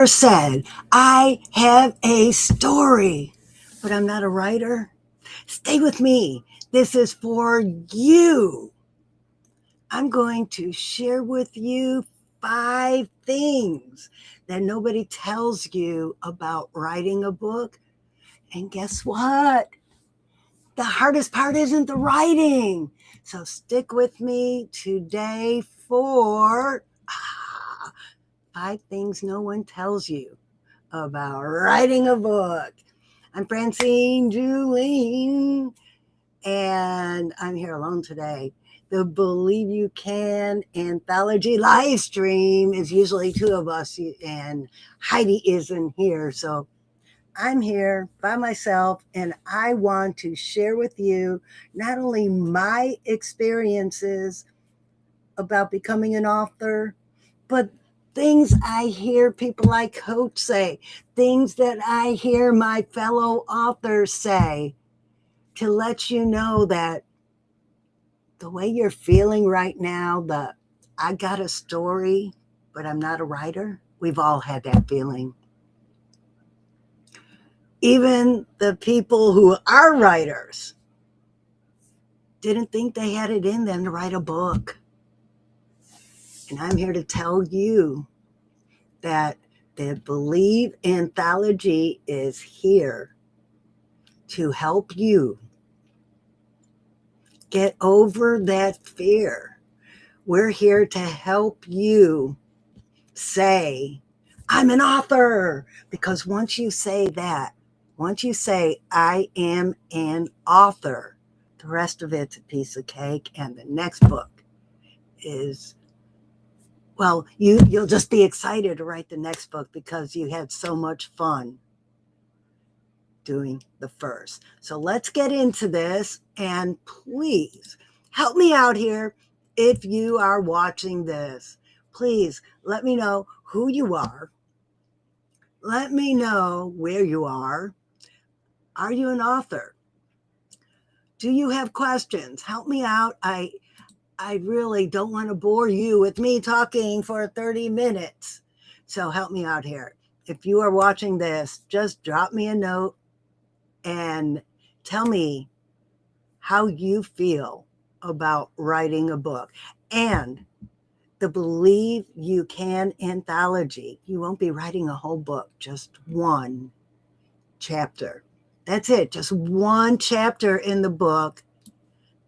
Said, I have a story, but I'm not a writer. Stay with me. This is for you. I'm going to share with you 5 things that nobody tells you about writing a book. And guess what? The hardest part isn't the writing. So stick with me today for 5 things no one tells you about writing a book. I'm Francine Julene, and I'm here alone today. The Believe You Can anthology live stream is usually 2 of us, and Heidi isn't here. So I'm here by myself, and I want to share with you not only my experiences about becoming an author, but things I hear people like Coach say, things that I hear my fellow authors say, to let you know that the way you're feeling right now, the I got a story, but I'm not a writer, we've all had that feeling. Even the people who are writers didn't think they had it in them to write a book. And I'm here to tell you that the Believe anthology is here to help you get over that fear. We're here to help you say, I'm an author. Because once you say that, once you say, I am an author, the rest of it's a piece of cake. And the next book is, well, you'll just be excited to write the next book because you had so much fun doing the first. So let's get into this, and please help me out here. If you are watching this, please let me know who you are. Let me know where you are. Are you an author? Do you have questions? Help me out. I really don't want to bore you with me talking for 30 minutes. So help me out here. If you are watching this, just drop me a note and tell me how you feel about writing a book. And the Believe You Can anthology, you won't be writing a whole book, just one chapter. That's it, just one chapter in the book,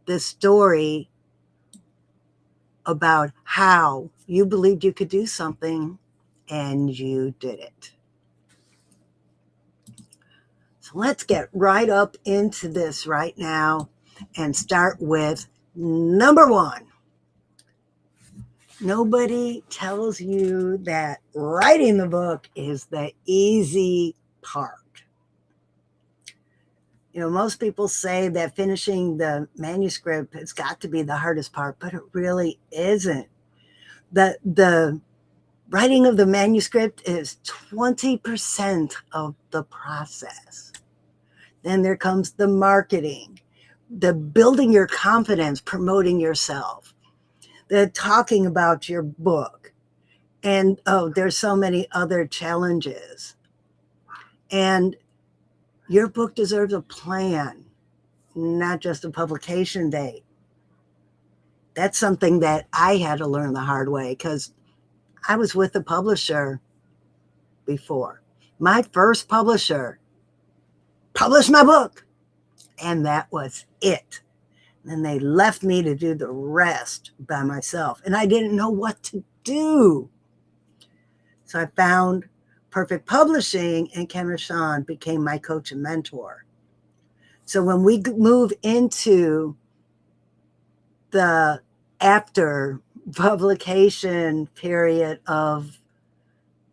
the story about how you believed you could do something and you did it. So let's get right up into this right now and start with number 1. Nobody tells you that writing the book is the easy part. Most people say that finishing the manuscript has got to be the hardest part, but it really isn't. The writing of the manuscript is 20% of the process. Then there comes the marketing, the building your confidence, promoting yourself, the talking about your book. And there's so many other challenges. And your book deserves a plan, not just a publication date. That's something that I had to learn the hard way because I was with a publisher before. My first publisher published my book, and that was it. And they left me to do the rest by myself, and I didn't know what to do. So I found Perfect Publishing, and Ken Rashawn became my coach and mentor. So when we move into the after publication period of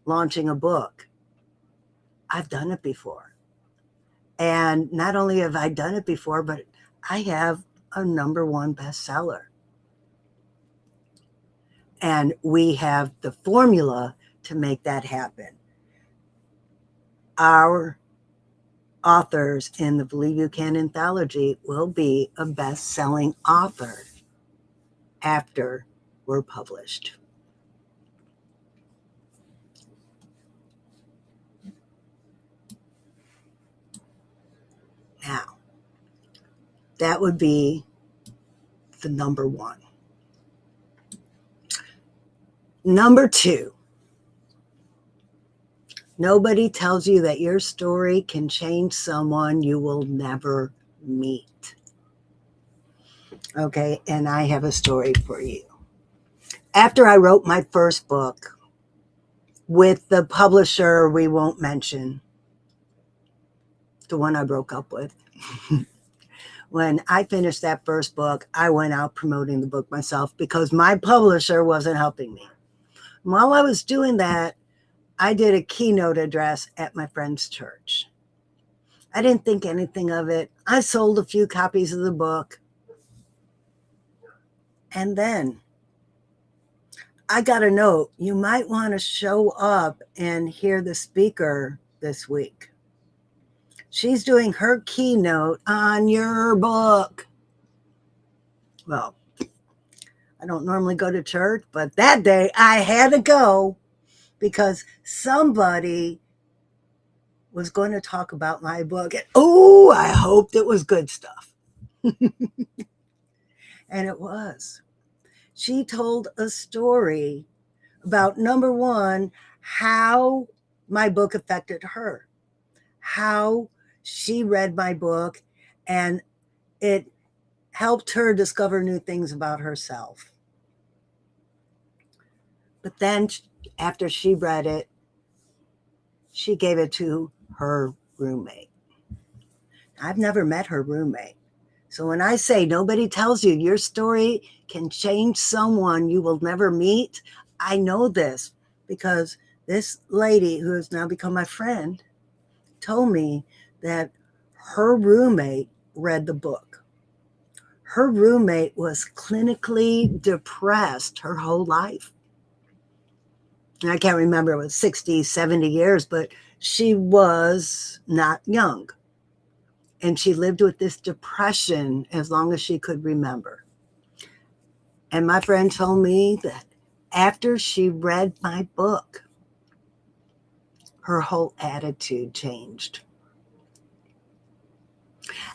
launching a book, I've done it before. And not only have I done it before, but I have a #1 bestseller. And we have the formula to make that happen. Our authors in the Believe You Can anthology will be a best-selling author after we're published. That would be the number one. Number two, nobody tells you that your story can change someone you will never meet. Okay, and I have a story for you. After I wrote my first book with the publisher we won't mention, the one I broke up with, when I finished that first book, I went out promoting the book myself because my publisher wasn't helping me. While I was doing that, I did a keynote address at my friend's church. I didn't think anything of it. I sold a few copies of the book. And then I got a note, you might want to show up and hear the speaker this week. She's doing her keynote on your book. Well, I don't normally go to church, but that day I had to go because somebody was going to talk about my book. And oh, I hoped it was good stuff. And it was. She told a story about, number one, how my book affected her, how she read my book, and it helped her discover new things about herself. But then after she read it, she gave it to her roommate. I've never met her roommate. So when I say nobody tells you your story can change someone you will never meet, I know this because this lady who has now become my friend told me that her roommate read the book. Her roommate was clinically depressed her whole life. And I can't remember, it was 60, 70 years, but she was not young. And she lived with this depression as long as she could remember. And my friend told me that after she read my book, her whole attitude changed.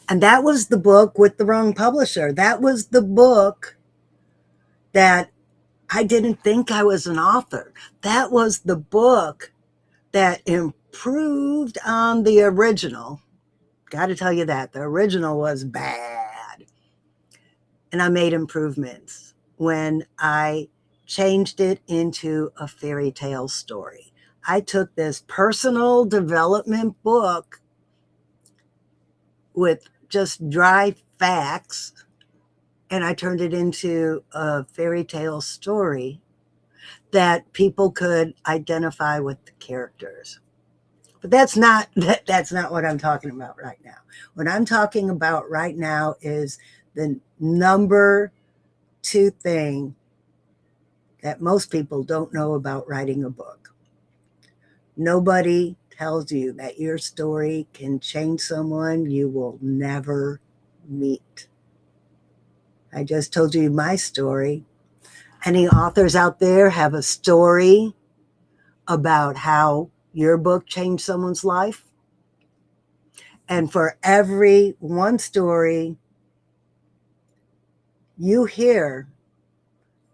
And that was the book with the wrong publisher. That was the book that I didn't think I was an author. That was the book that improved on the original. Got to tell you that. The original was bad. And I made improvements when I changed it into a fairy tale story. I took this personal development book with just dry facts and I turned it into a fairy tale story that people could identify with the characters. But that's not what I'm talking about right now. What I'm talking about right now is the number two thing that most people don't know about writing a book. Nobody tells you that your story can change someone you will never meet. I just told you my story. Any authors out there have a story about how your book changed someone's life? And for every one story you hear,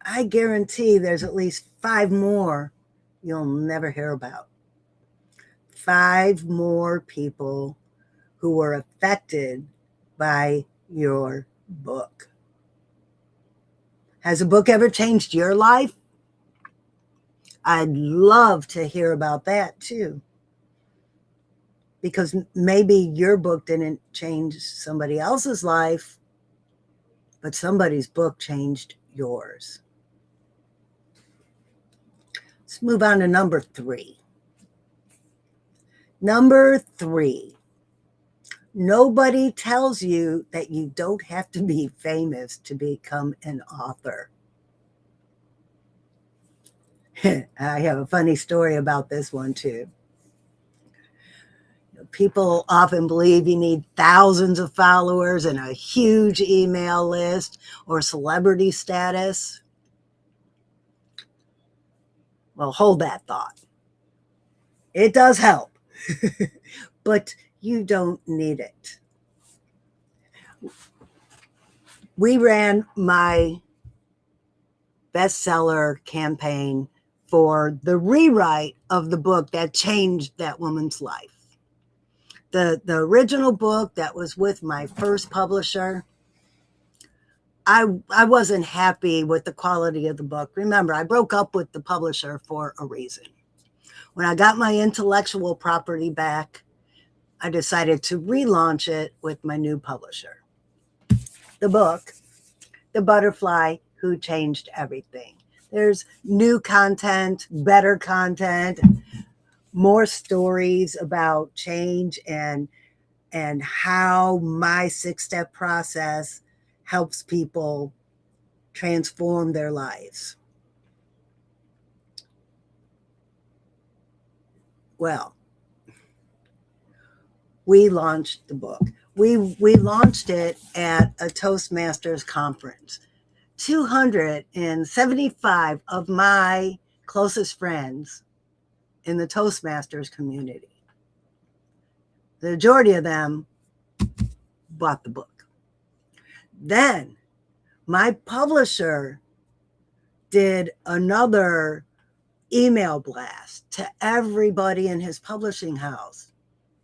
I guarantee there's at least 5 more you'll never hear about. 5 more people who were affected by your book. Has a book ever changed your life? I'd love to hear about that too. Because maybe your book didn't change somebody else's life, but somebody's book changed yours. Let's move on to number 3. Number 3, nobody tells you that you don't have to be famous to become an author. I have a funny story about this one too. People often believe you need thousands of followers and a huge email list or celebrity status. Well, hold that thought. It does help, but you don't need it. we ran my bestseller campaign for the rewrite of the book that changed that woman's life. The original book that was with my first publisher, I wasn't happy with the quality of the book. Remember, I broke up with the publisher for a reason. When I got my intellectual property back, I decided to relaunch it with my new publisher. The book, The Butterfly Who Changed Everything. There's new content, better content, more stories about change and how my 6-step process helps people transform their lives. Well, we launched the book. We launched it at a Toastmasters conference. 275 of my closest friends in the Toastmasters community, the majority of them bought the book. Then my publisher did another email blast to everybody in his publishing house.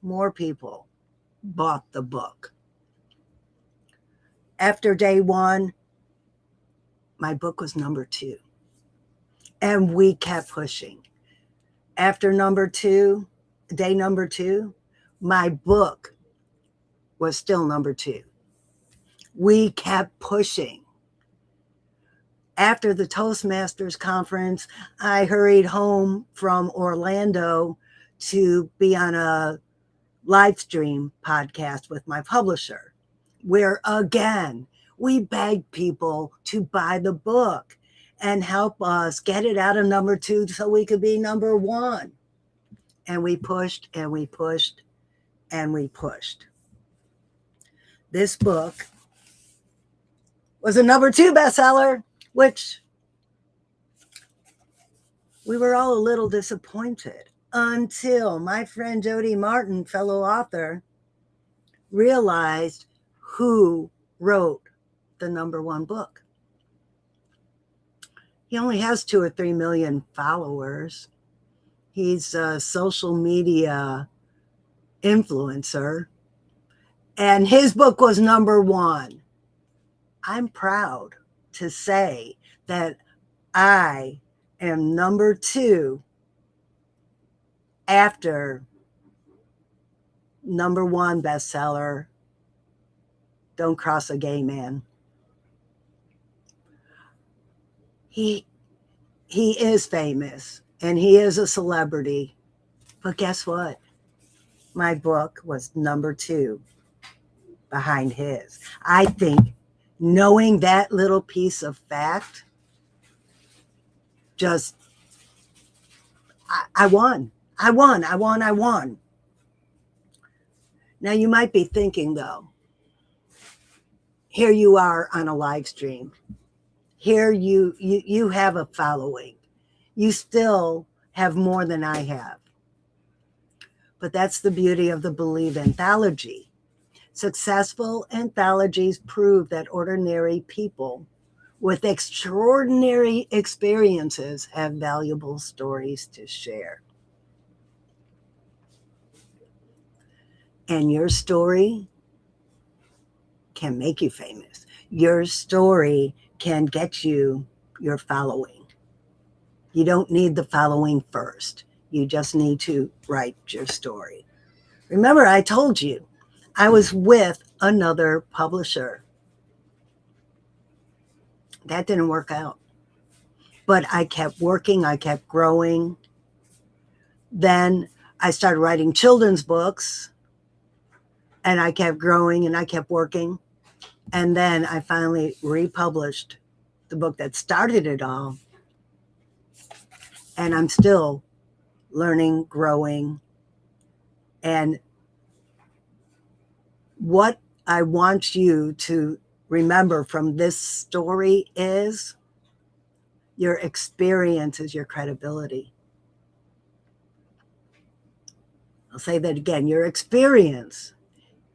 More people bought the book. After day one, my book was number 2. And we kept pushing. After day number 2, my book was still number 2. We kept pushing. After the Toastmasters conference, I hurried home from Orlando to be on a live stream podcast with my publisher, where again, we begged people to buy the book and help us get it out of number 2 so we could be number 1. And we pushed and we pushed and we pushed. This book was a number 2 bestseller, which we were all a little disappointed until my friend Jody Martin, fellow author, realized who wrote the number 1 book. He only has 2 or 3 million followers. He's a social media influencer, and his book was number 1. I'm proud to say that I am number 2 after number 1 bestseller, Don't Cross a Gay Man. He is famous and he is a celebrity, but guess what? My book was number 2 behind his. I think knowing that little piece of fact, just, I won. I won. Now you might be thinking though, here you are on a live stream. Here you have a following. You still have more than I have. But that's the beauty of the Believe anthology. Successful anthologies prove that ordinary people with extraordinary experiences have valuable stories to share. And your story can make you famous. Your story can get you your following. You don't need the following first. You just need to write your story. Remember, I told you I was with another publisher. That didn't work out. But I kept working, I kept growing. Then I started writing children's books, and I kept growing and I kept working. And then I finally republished the book that started it all. And I'm still learning, growing. And what I want you to remember from this story is your experience is your credibility. I'll say that again. Your experience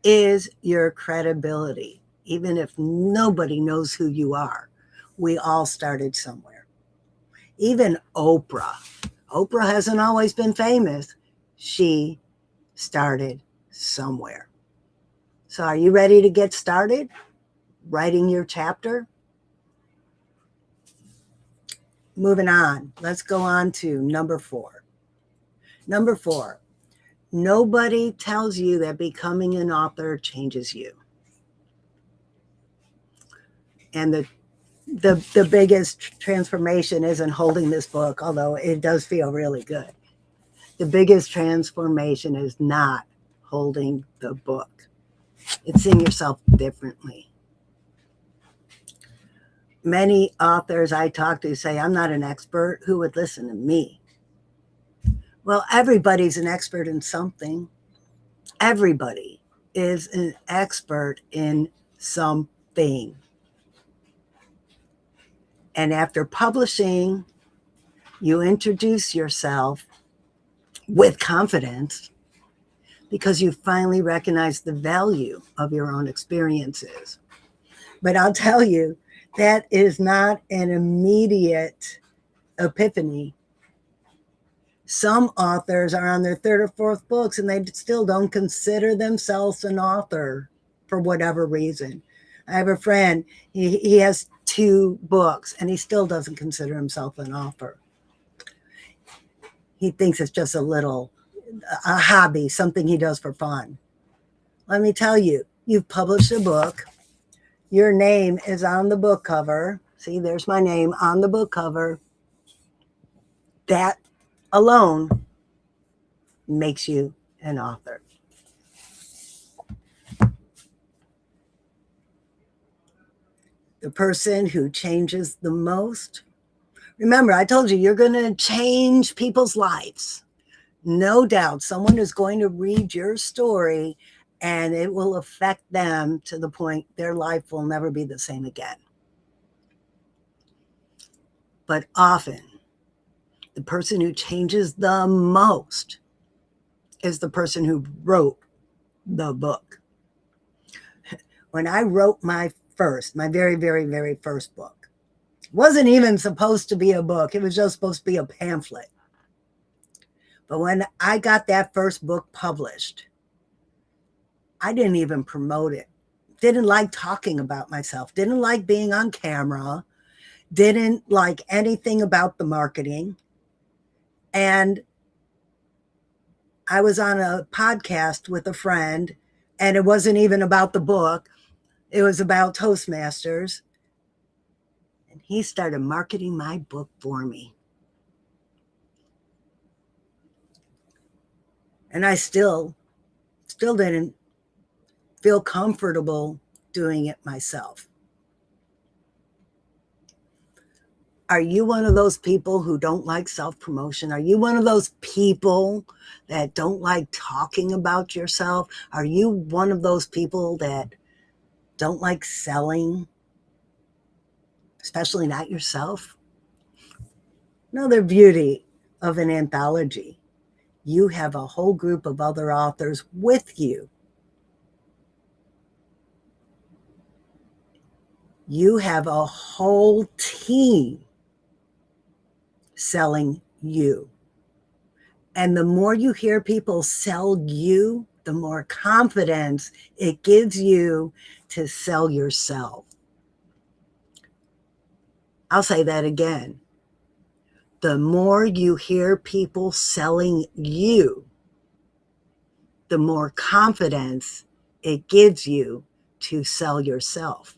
is your credibility. even if nobody knows who you are. We all started somewhere. Even Oprah. Oprah hasn't always been famous. She started somewhere. So are you ready to get started writing your chapter? Moving on. Let's go on to number 4. Number 4. Nobody tells you that becoming an author changes you. And the biggest transformation isn't holding this book, although it does feel really good. The biggest transformation is not holding the book. It's seeing yourself differently. Many authors I talk to say, I'm not an expert. Who would listen to me? Well, everybody's an expert in something. Everybody is an expert in something. And after publishing, you introduce yourself with confidence because you finally recognize the value of your own experiences. But I'll tell you, that is not an immediate epiphany. Some authors are on their 3rd or 4th books and they still don't consider themselves an author for whatever reason. I have a friend, he has 2 books and he still doesn't consider himself an author. He thinks it's just a hobby, something he does for fun. Let me tell you, you've published a book. Your name is on the book cover. See, there's my name on the book cover. That alone makes you an author. The person who changes the most. Remember, I told you, you're going to change people's lives. No doubt, someone is going to read your story and it will affect them to the point their life will never be the same again. But often, the person who changes the most is the person who wrote the book. When I wrote my very, very, very first book, it wasn't even supposed to be a book. It was just supposed to be a pamphlet. But when I got that first book published, I didn't even promote it. Didn't like talking about myself. Didn't like being on camera. Didn't like anything about the marketing. And I was on a podcast with a friend, and it wasn't even about the book. It was about Toastmasters. And he started marketing my book for me. And I still didn't feel comfortable doing it myself. Are you one of those people who don't like self-promotion? Are you one of those people that don't like talking about yourself? Are you one of those people that don't like selling, especially not yourself? Another beauty of an anthology, you have a whole group of other authors with you. You have a whole team selling you. And the more you hear people sell you, the more confidence it gives you to sell yourself. I'll say that again. The more you hear people selling you, the more confidence it gives you to sell yourself.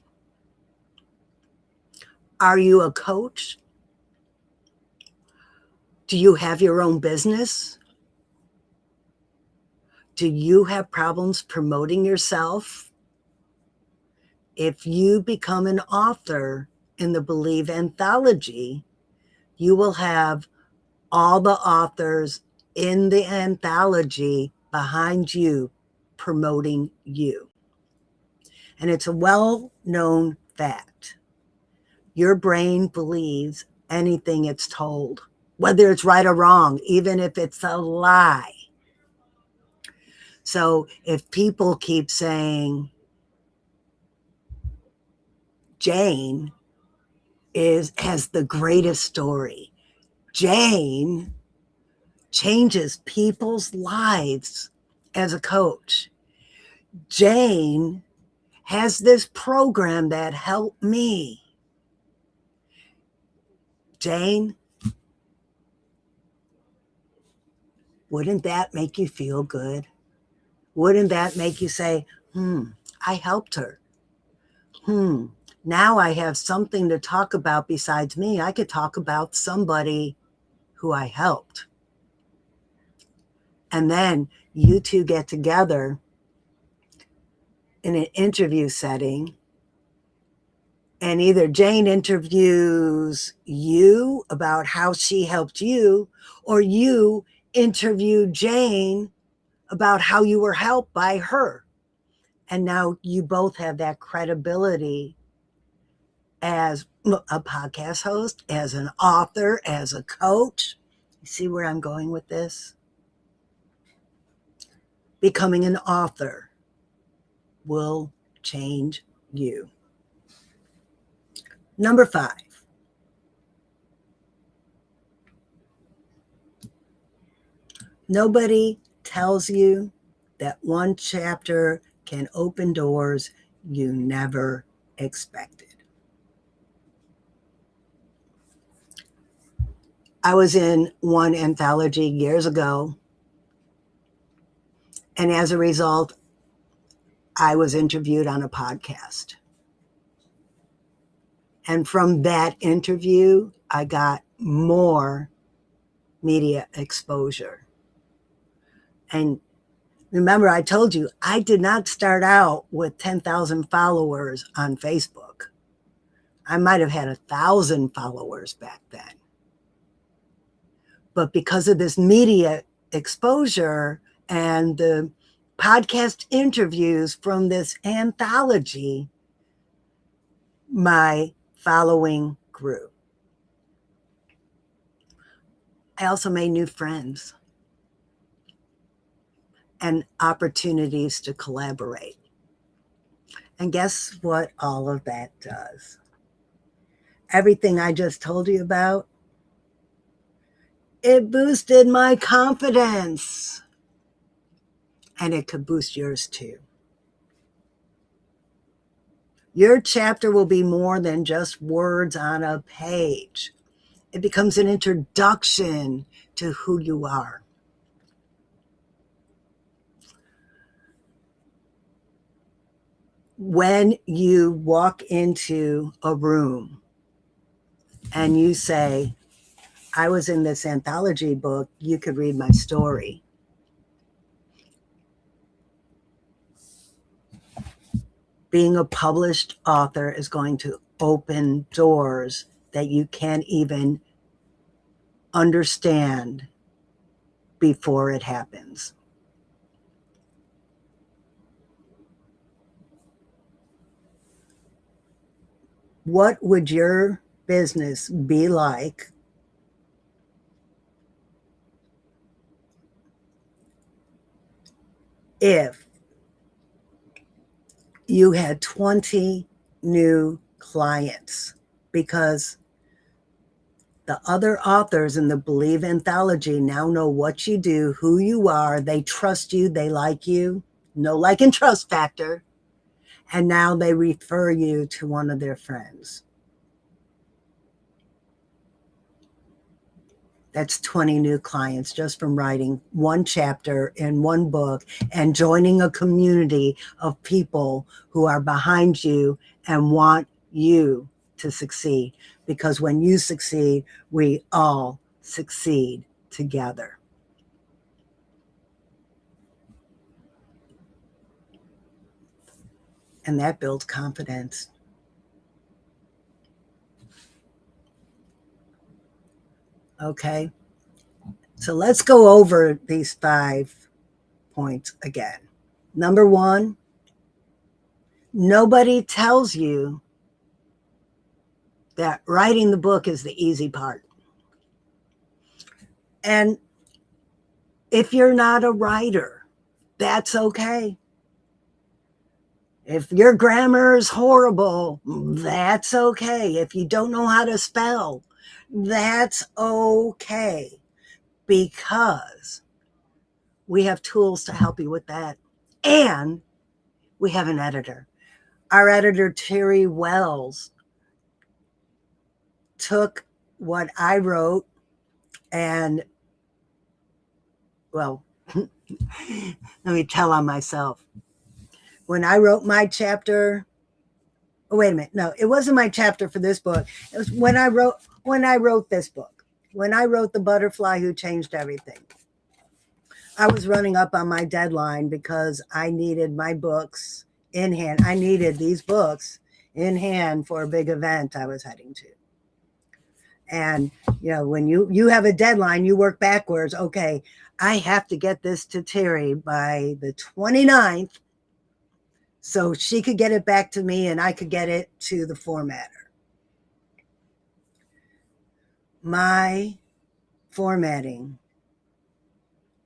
Are you a coach? Do you have your own business? Do you have problems promoting yourself? If you become an author in the Believe Anthology, you will have all the authors in the anthology behind you promoting you. And it's a well-known fact. Your brain believes anything it's told, whether it's right or wrong, even if it's a lie. So if people keep saying, Jane has the greatest story. Jane changes people's lives as a coach. Jane has this program that helped me. Jane, wouldn't that make you feel good? Wouldn't that make you say, I helped her? Now I have something to talk about besides me. I could talk about somebody who I helped. And then you two get together in an interview setting, and either Jane interviews you about how she helped you, or you interview Jane about how you were helped by her. And now you both have that credibility as a podcast host, as an author, as a coach. You see where I'm going with this? Becoming an author will change you. Number 5. Nobody tells you that one chapter can open doors you never expected. I was in one anthology years ago, and as a result, I was interviewed on a podcast. And from that interview, I got more media exposure. And remember, I told you, I did not start out with 10,000 followers on Facebook. I might have had 1,000 followers back then. But because of this media exposure and the podcast interviews from this anthology, my following grew. I also made new friends and opportunities to collaborate. And guess what all of that does? Everything I just told you about, it boosted my confidence. And it could boost yours too. Your chapter will be more than just words on a page. It becomes an introduction to who you are. When you walk into a room and you say, I was in this anthology book, you could read my story. Being a published author is going to open doors that you can't even understand before it happens. What would your business be like if you had 20 new clients? Because the other authors in the Believe Anthology now know what you do, who you are, they trust you, they like you, no like and trust factor, and now they refer you to one of their friends. That's 20 new clients just from writing one chapter in one book and joining a community of people who are behind you and want you to succeed. Because when you succeed, we all succeed together. And that builds confidence. Okay, so let's go over these 5 points again. Number 1, nobody tells you that writing the book is the easy part. And if you're not a writer, that's okay. If your grammar is horrible, that's okay. If you don't know how to spell, that's okay, because we have tools to help you with that. And we have an editor. Our editor, Terry Wells, took what I wrote and, well, let me tell on myself. When I wrote my chapter, oh, wait a minute. No, it wasn't my chapter for this book. It was when I wrote this book. When I wrote The Butterfly Who Changed Everything. I was running up on my deadline because I needed my books in hand. I needed these books in hand for a big event I was heading to. And, when you have a deadline, you work backwards. Okay, I have to get this to Terry by the 29th so she could get it back to me and I could get it to the formatter. My formatting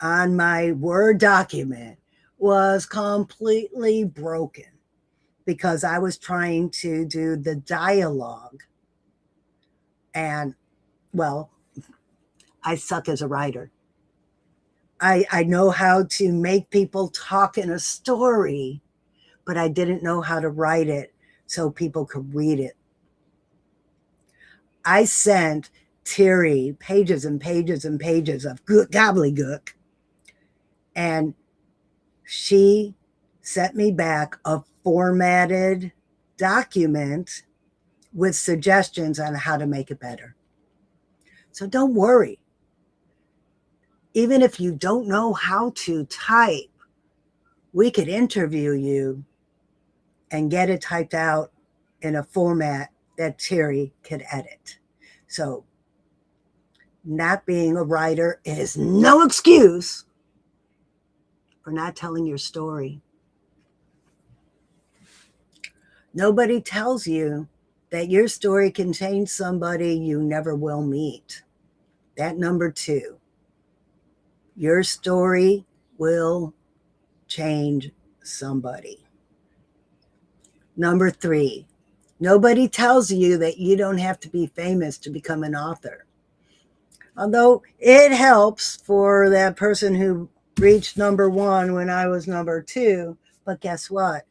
on my Word document was completely broken because I was trying to do the dialogue. And, well, I suck as a writer. I know how to make people talk in a story, but I didn't know how to write it so people could read it. I sent Terry pages and pages and pages of gobbledygook, and she sent me back a formatted document with suggestions on how to make it better. So don't worry. Even if you don't know how to type, we could interview you and get it typed out in a format that Terry could edit. So not being a writer is no excuse for not telling your story. Nobody tells you that your story can change somebody you never will meet. That number 2. Your story will change somebody. Number 3, nobody tells you that you don't have to be famous to become an author. Although it helps for that person who reached number 1 when I was number 2. But guess what?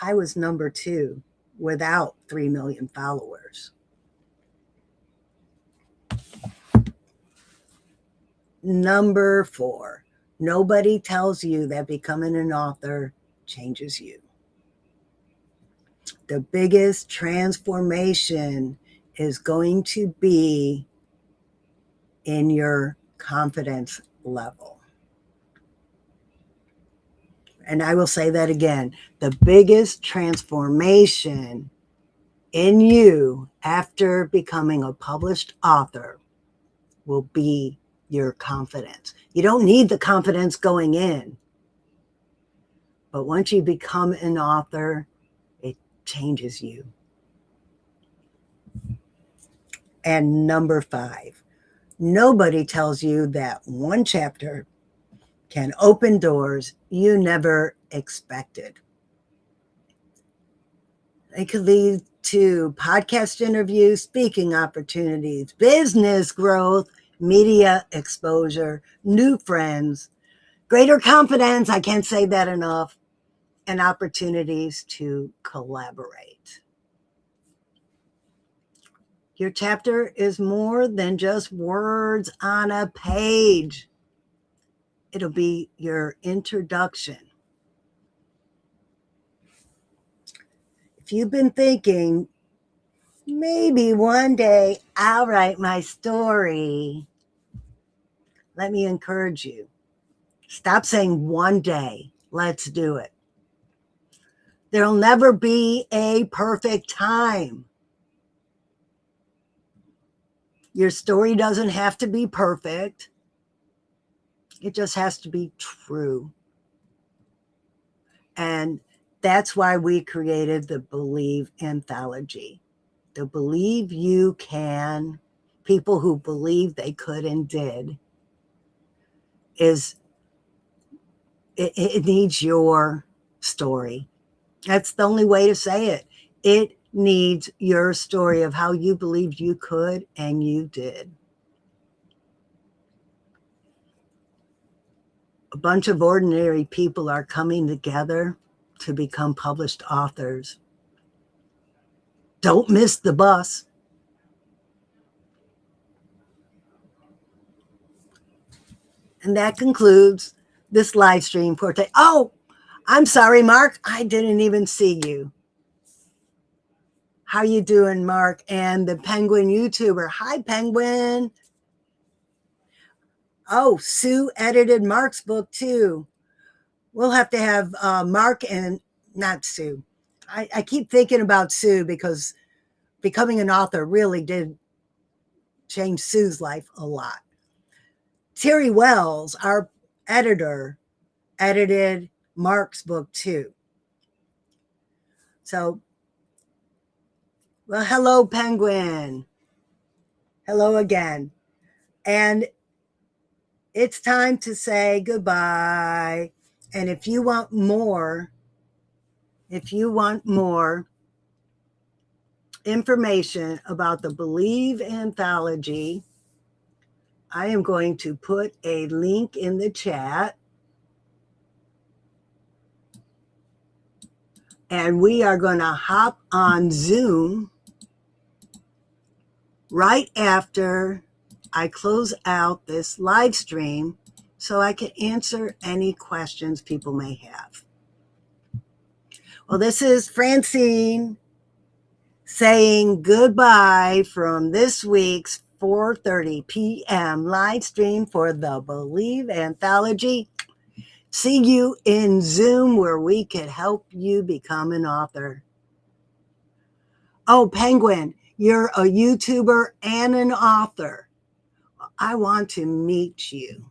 I was number 2 without 3 million followers. Number 4, nobody tells you that becoming an author changes you. The biggest transformation is going to be in your confidence level. And I will say that again. The biggest transformation in you after becoming a published author will be your confidence. You don't need the confidence going in. But once you become an author, it changes you. And number 5, nobody tells you that one chapter can open doors you never expected. It could lead to podcast interviews, speaking opportunities, business growth, media exposure, new friends, greater confidence, I can't say that enough, and opportunities to collaborate. Your chapter is more than just words on a page. It'll be your introduction. If you've been thinking, maybe one day I'll write my story, let me encourage you. Stop saying one day. Let's do it. There'll never be a perfect time. Your story doesn't have to be perfect. It just has to be true. And that's why we created the Believe Anthology. The Believe You Can, people who believe they could and did, is it needs your story. That's the only way to say it. It needs your story of how you believed you could and you did. A bunch of ordinary people are coming together to become published authors. Don't miss the bus. And that concludes this live stream for today. Oh, I'm sorry, Mark. I didn't even see you. How you doing, Mark? And the Penguin YouTuber. Hi, Penguin. Oh, Sue edited Mark's book too. We'll have to have Mark and not Sue. I keep thinking about Sue because becoming an author really did change Sue's life a lot. Terry Wells, our editor, edited Mark's book too. So, well, hello, Penguin. Hello again. And it's time to say goodbye. And if you want more information about the Believe Anthology, I am going to put a link in the chat. And we are going to hop on Zoom right after I close out this live stream so I can answer any questions people may have. Well, this is Francine saying goodbye from this week's 4:30 p.m. live stream for the Believe Anthology. See you in Zoom where we can help you become an author. Oh, Penguin, you're a YouTuber and an author. I want to meet you.